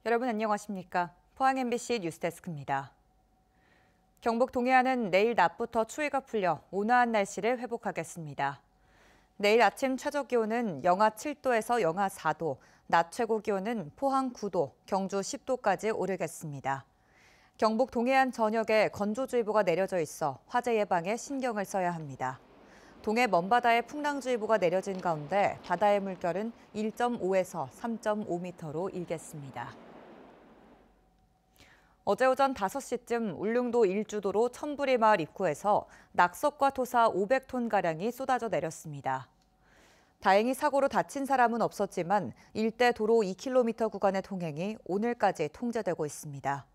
여러분 안녕하십니까? 포항 MBC 뉴스데스크입니다. 경북 동해안은 내일 낮부터 추위가 풀려 온화한 날씨를 회복하겠습니다. 내일 아침 최저 기온은 영하 7도에서 영하 4도, 낮 최고 기온은 포항 9도, 경주 10도까지 오르겠습니다. 경북 동해안 전역에 건조주의보가 내려져 있어 화재 예방에 신경을 써야 합니다. 동해 먼바다에 풍랑주의보가 내려진 가운데 바다의 물결은 1.5에서 3.5m로 일겠습니다. 어제 오전 5시쯤 울릉도 일주도로 천부리 마을 입구에서 낙석과 토사 500톤가량이 쏟아져 내렸습니다. 다행히 사고로 다친 사람은 없었지만 일대 도로 2km 구간의 통행이 오늘까지 통제되고 있습니다.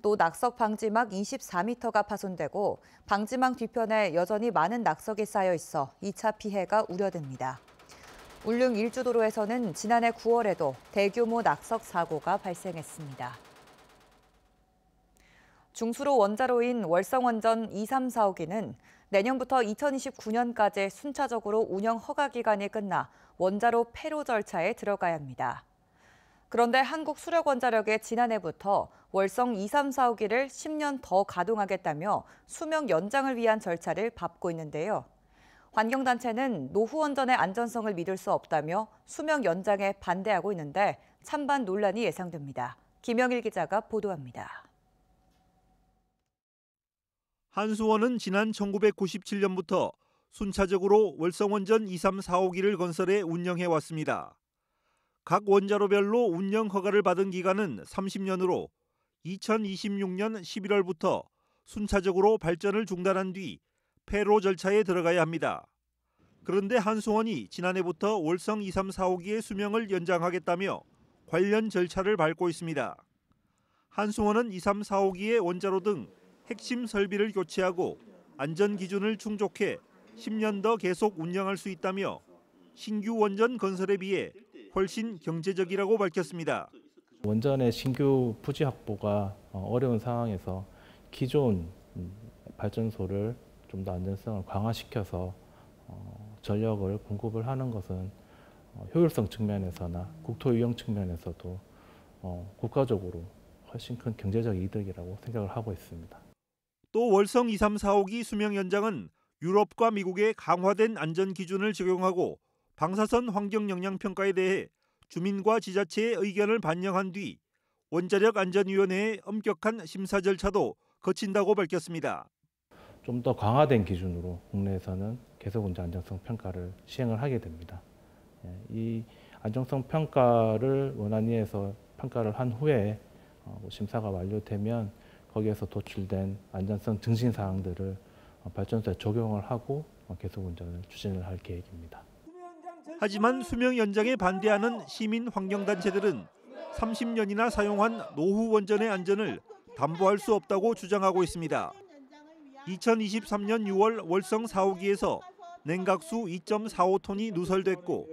또 낙석 방지막 24m가 파손되고 방지망 뒤편에 여전히 많은 낙석이 쌓여 있어 2차 피해가 우려됩니다. 울릉 일주도로에서는 지난해 9월에도 대규모 낙석 사고가 발생했습니다. 중수로 원자로인 월성원전 2, 3, 4호기는 내년부터 2029년까지 순차적으로 운영 허가 기간이 끝나 원자로 폐로 절차에 들어가야 합니다. 그런데 한국수력원자력이 지난해부터 월성 2, 3, 4호기를 10년 더 가동하겠다며 수명 연장을 위한 절차를 밟고 있는데요. 환경단체는 노후원전의 안전성을 믿을 수 없다며 수명 연장에 반대하고 있는데 찬반 논란이 예상됩니다. 김영일 기자가 보도합니다. 한수원은 지난 1997년부터 순차적으로 월성원전 2, 3, 4호기를 건설해 운영해 왔습니다. 각 원자로별로 운영 허가를 받은 기간은 30년으로 2026년 11월부터 순차적으로 발전을 중단한 뒤 폐로 절차에 들어가야 합니다. 그런데 한수원이 지난해부터 월성 2, 3, 4호기의 수명을 연장하겠다며 관련 절차를 밟고 있습니다. 한수원은 2, 3, 4호기의 원자로 등 핵심 설비를 교체하고 안전 기준을 충족해 10년 더 계속 운영할 수 있다며 신규 원전 건설에 비해 훨씬 경제적이라고 밝혔습니다. 원전의 신규 부지 확보가 어려운 상황에서 기존 발전소를 좀 더 안전성을 강화시켜서 전력을 공급을 하는 것은 효율성 측면에서나 국토 유형 측면에서도 국가적으로 훨씬 큰 경제적 이득이라고 생각을 하고 있습니다. 또 월성 2, 3, 4호기 수명 연장은 유럽과 미국의 강화된 안전 기준을 적용하고 방사선 환경 영향 평가에 대해 주민과 지자체의 의견을 반영한 뒤 원자력 안전위원회의 엄격한 심사 절차도 거친다고 밝혔습니다. 좀 더 강화된 기준으로 국내에서는 계속 운전 안정성 평가를 시행을 하게 됩니다. 이 안정성 평가를 원안위에서 평가를 한 후에 심사가 완료되면 거기에서 도출된 안전성 증진 사항들을 발전소에 적용을 하고 계속 운전을 추진을 할 계획입니다. 하지만 수명 연장에 반대하는 시민 환경단체들은 30년이나 사용한 노후 원전의 안전을 담보할 수 없다고 주장하고 있습니다. 2023년 6월 월성 4호기에서 냉각수 2.45톤이 누설됐고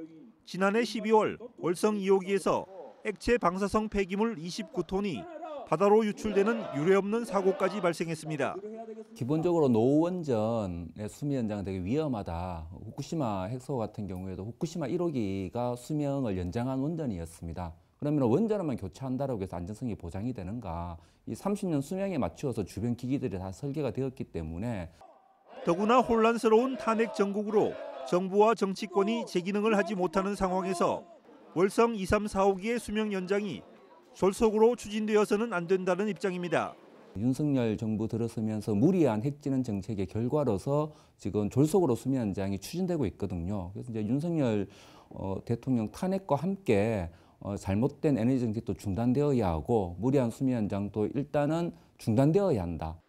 지난해 12월 월성 2호기에서 액체 방사성 폐기물 29톤이 바다로 유출되는 유례없는 사고까지 발생했습니다. 기본적으로 노후 원전의 수명 연장은 되게 위험하다. 후쿠시마 핵사고 같은 경우에도 후쿠시마 1호기가 수명을 연장한 원전이었습니다. 그러면 원전만 교체한다고 해서 안전성이 보장이 되는가? 이 30년 수명에 맞추어서 주변 기기들이 다 설계가 되었기 때문에 더구나 혼란스러운 탄핵 정국으로 정부와 정치권이 제기능을 하지 못하는 상황에서 월성 2, 3, 4호기의 수명 연장이 졸속으로 추진되어서는 안 된다는 입장입니다. 윤석열 정부 들어서면서 무리한 핵진원 정책의 결과로서 지금 졸속으로 수명 연장이 추진되고 있거든요. 그래서 이제 윤석열 대통령 탄핵과 함께 잘못된 에너지 정책도 중단되어야 하고 무리한 수명 연장도 일단은 중단되어야 한다.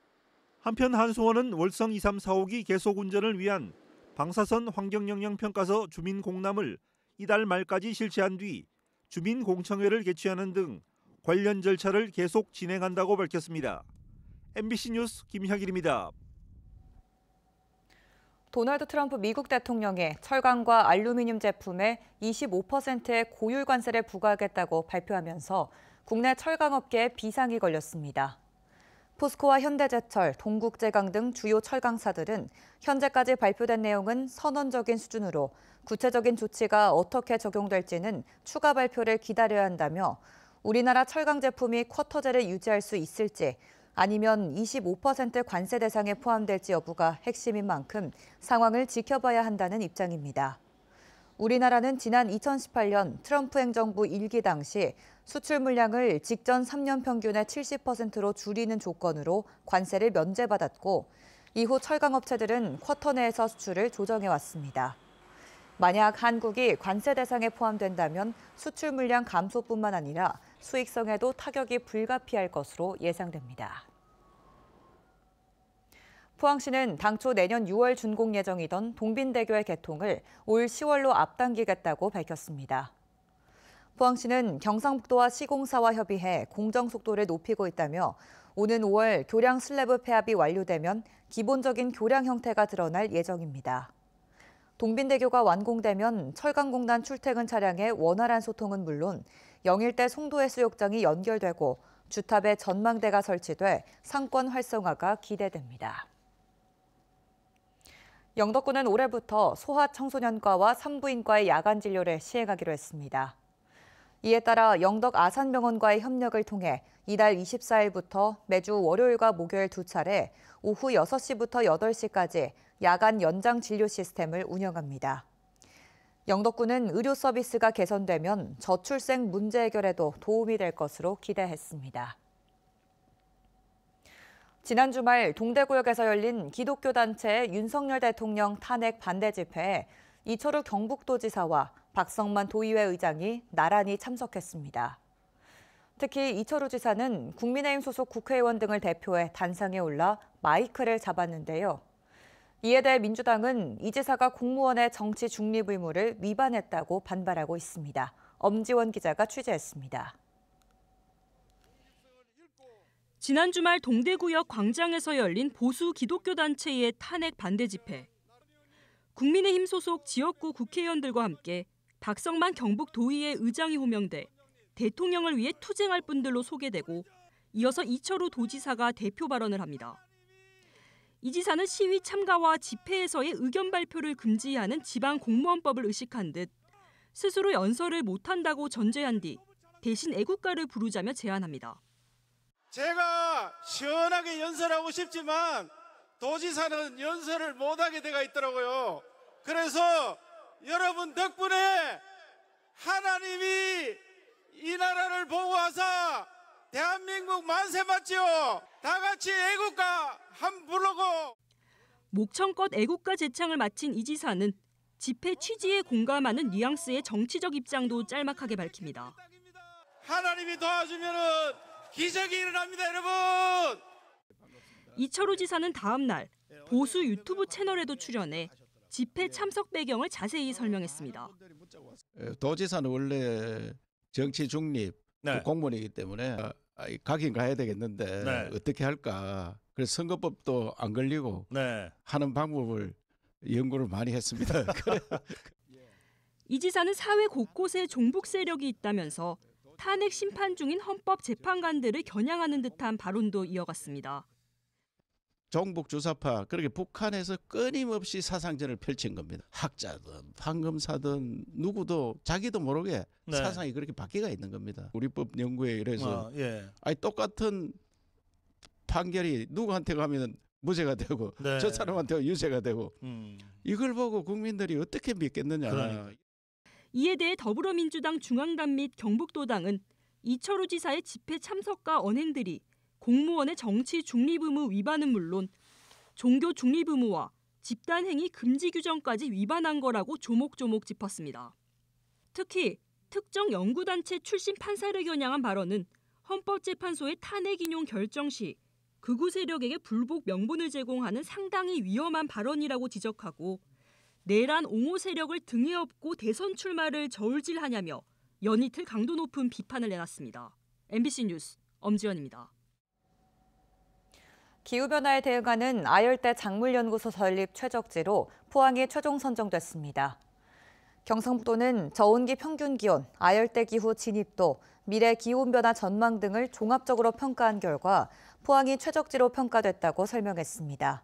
한편 한수원은 월성 2, 3, 4호기 계속 운전을 위한 방사선 환경영향평가서 주민 공람을 이달 말까지 실시한 뒤 주민공청회를 개최하는 등 관련 절차를 계속 진행한다고 밝혔습니다. MBC 뉴스 김혁일입니다. 도널드 트럼프 미국 대통령이 철강과 알루미늄 제품에 25%의 고율 관세를 부과하겠다고 발표하면서 국내 철강업계에 비상이 걸렸습니다. 포스코와 현대제철, 동국제강 등 주요 철강사들은 현재까지 발표된 내용은 선언적인 수준으로 구체적인 조치가 어떻게 적용될지는 추가 발표를 기다려야 한다며 우리나라 철강 제품이 쿼터제를 유지할 수 있을지 아니면 25% 관세 대상에 포함될지 여부가 핵심인 만큼 상황을 지켜봐야 한다는 입장입니다. 우리나라는 지난 2018년 트럼프 행정부 1기 당시 수출 물량을 직전 3년 평균의 70%로 줄이는 조건으로 관세를 면제받았고 이후 철강업체들은 쿼터 내에서 수출을 조정해왔습니다. 만약 한국이 관세 대상에 포함된다면 수출 물량 감소뿐만 아니라 수익성에도 타격이 불가피할 것으로 예상됩니다. 포항시는 당초 내년 6월 준공 예정이던 동빈대교의 개통을 올 10월로 앞당기겠다고 밝혔습니다. 포항시는 경상북도와 시공사와 협의해 공정 속도를 높이고 있다며 오는 5월 교량 슬래브 폐합이 완료되면 기본적인 교량 형태가 드러날 예정입니다. 동빈대교가 완공되면 철강공단 출퇴근 차량의 원활한 소통은 물론 영일대 송도해수욕장이 연결되고 주탑에 전망대가 설치돼 상권 활성화가 기대됩니다. 영덕구는 올해부터 소아청소년과와 산부인과의 야간 진료를 시행하기로 했습니다. 이에 따라 영덕 아산병원과의 협력을 통해 이달 24일부터 매주 월요일과 목요일 2차례 오후 6시부터 8시까지 야간 연장 진료 시스템을 운영합니다. 영덕구는 의료 서비스가 개선되면 저출생 문제 해결에도 도움이 될 것으로 기대했습니다. 지난 주말 동대구역에서 열린 기독교 단체 윤석열 대통령 탄핵 반대 집회에 이철우 경북도지사와 박성만 도의회 의장이 나란히 참석했습니다. 특히 이철우 지사는 국민의힘 소속 국회의원 등을 대표해 단상에 올라 마이크를 잡았는데요. 이에 대해 민주당은 이 지사가 공무원의 정치 중립 의무를 위반했다고 반발하고 있습니다. 엄지원 기자가 취재했습니다. 지난 주말 동대구역 광장에서 열린 보수 기독교 단체의 탄핵 반대 집회. 국민의힘 소속 지역구 국회의원들과 함께 박성만 경북도의회 의장이 호명돼 대통령을 위해 투쟁할 분들로 소개되고 이어서 이철우 도지사가 대표 발언을 합니다. 이 지사는 시위 참가와 집회에서의 의견 발표를 금지하는 지방공무원법을 의식한 듯 스스로 연설을 못한다고 전제한 뒤 대신 애국가를 부르자며 제안합니다. 제가 시원하게 연설하고 싶지만 도지사는 연설을 못하게 돼가 있더라고요. 그래서 여러분 덕분에 하나님이 이 나라를 보호하사 대한민국 만세 맞지요. 다 같이 애국가 한 부르고. 목청껏 애국가 제창을 마친 이 지사는 집회 취지에 공감하는 뉘앙스의 정치적 입장도 짤막하게 밝힙니다. 하나님이 도와주면은 기적이 일어납니다, 여러분. 이철우 지사는 다음 날 보수 유튜브 채널에도 출연해 집회 참석 배경을 자세히 설명했습니다. 도지사는 원래 정치 중립 공무원이기 때문에 가긴 가야 되겠는데 어떻게 할까. 그래서 선거법도 안 걸리고 하는 방법을 연구를 많이 했습니다. 이 지사는 사회 곳곳에 종북 세력이 있다면서 탄핵 심판 중인 헌법재판관들을 겨냥하는 듯한 발언도 이어갔습니다. 종북 주사파, 그렇게 북한에서 끊임없이 사상전을 펼친 겁니다. 학자든 판검사든 누구도 자기도 모르게 사상이 그렇게 바뀌가 있는 겁니다. 우리법 연구에 이래서 똑같은 판결이 누구한테 가면 무죄가 되고 저 사람한테 유죄가 되고 이걸 보고 국민들이 어떻게 믿겠느냐. 이에 대해 더불어민주당 중앙당 및 경북도당은 이철우 지사의 집회 참석과 언행들이 공무원의 정치 중립 의무 위반은 물론 종교 중립 의무와 집단행위 금지 규정까지 위반한 거라고 조목조목 짚었습니다. 특히 특정 연구단체 출신 판사를 겨냥한 발언은 헌법재판소의 탄핵 인용 결정 시 극우 세력에게 불복 명분을 제공하는 상당히 위험한 발언이라고 지적하고 내란 옹호 세력을 등에 업고 대선 출마를 저울질하냐며 연이틀 강도 높은 비판을 내놨습니다. MBC 뉴스 엄지연입니다. 기후변화에 대응하는 아열대 작물연구소 설립 최적지로 포항이 최종 선정됐습니다. 경상북도는 저온기 평균 기온, 아열대 기후 진입도, 미래 기온변화 전망 등을 종합적으로 평가한 결과 포항이 최적지로 평가됐다고 설명했습니다.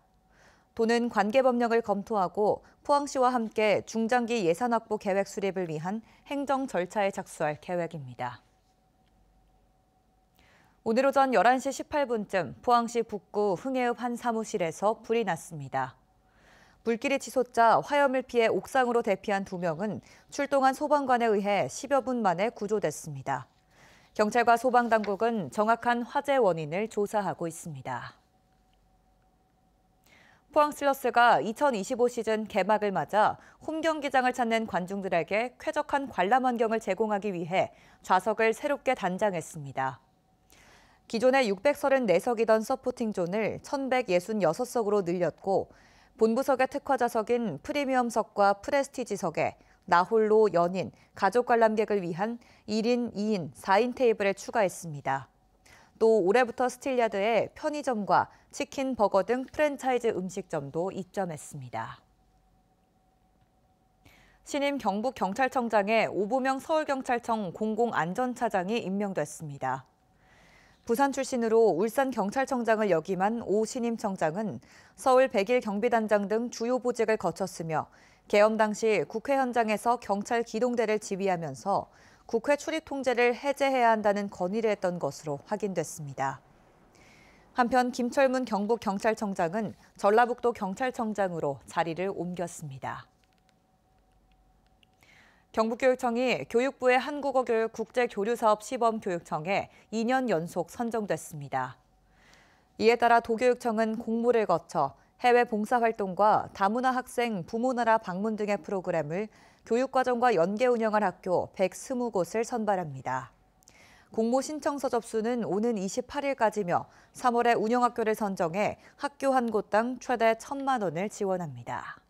도는 관계 법령을 검토하고 포항시와 함께 중장기 예산 확보 계획 수립을 위한 행정 절차에 착수할 계획입니다. 오늘 오전 11시 18분쯤 포항시 북구 흥해읍 한 사무실에서 불이 났습니다. 불길이 치솟자 화염을 피해 옥상으로 대피한 2명은 출동한 소방관에 의해 10여 분 만에 구조됐습니다. 경찰과 소방당국은 정확한 화재 원인을 조사하고 있습니다. 포항 슬러스가 2025 시즌 개막을 맞아 홈 경기장을 찾는 관중들에게 쾌적한 관람 환경을 제공하기 위해 좌석을 새롭게 단장했습니다. 기존에 634석이던 서포팅존을 1,166석으로 늘렸고 본부석의 특화 좌석인 프리미엄석과 프레스티지석에 나홀로 연인, 가족 관람객을 위한 1인, 2인, 4인 테이블을 추가했습니다. 또 올해부터 스틸야드에 편의점과 치킨, 버거 등 프랜차이즈 음식점도 입점했습니다. 신임 경북경찰청장에 오보명 서울경찰청 공공안전차장이 임명됐습니다. 부산 출신으로 울산경찰청장을 역임한 오 신임 청장은 서울 101 경비단장 등 주요 보직을 거쳤으며 계엄 당시 국회 현장에서 경찰 기동대를 지휘하면서 국회 출입 통제를 해제해야 한다는 건의를 했던 것으로 확인됐습니다. 한편 김철문 경북경찰청장은 전라북도 경찰청장으로 자리를 옮겼습니다. 경북교육청이 교육부의 한국어 교육 국제교류사업 시범교육청에 2년 연속 선정됐습니다. 이에 따라 도교육청은 공모를 거쳐 해외 봉사활동과 다문화 학생 부모나라 방문 등의 프로그램을 교육과정과 연계 운영할 학교 120곳을 선발합니다. 공모 신청서 접수는 오는 28일까지며 3월에 운영학교를 선정해 학교 한 곳당 최대 1,000만 원을 지원합니다.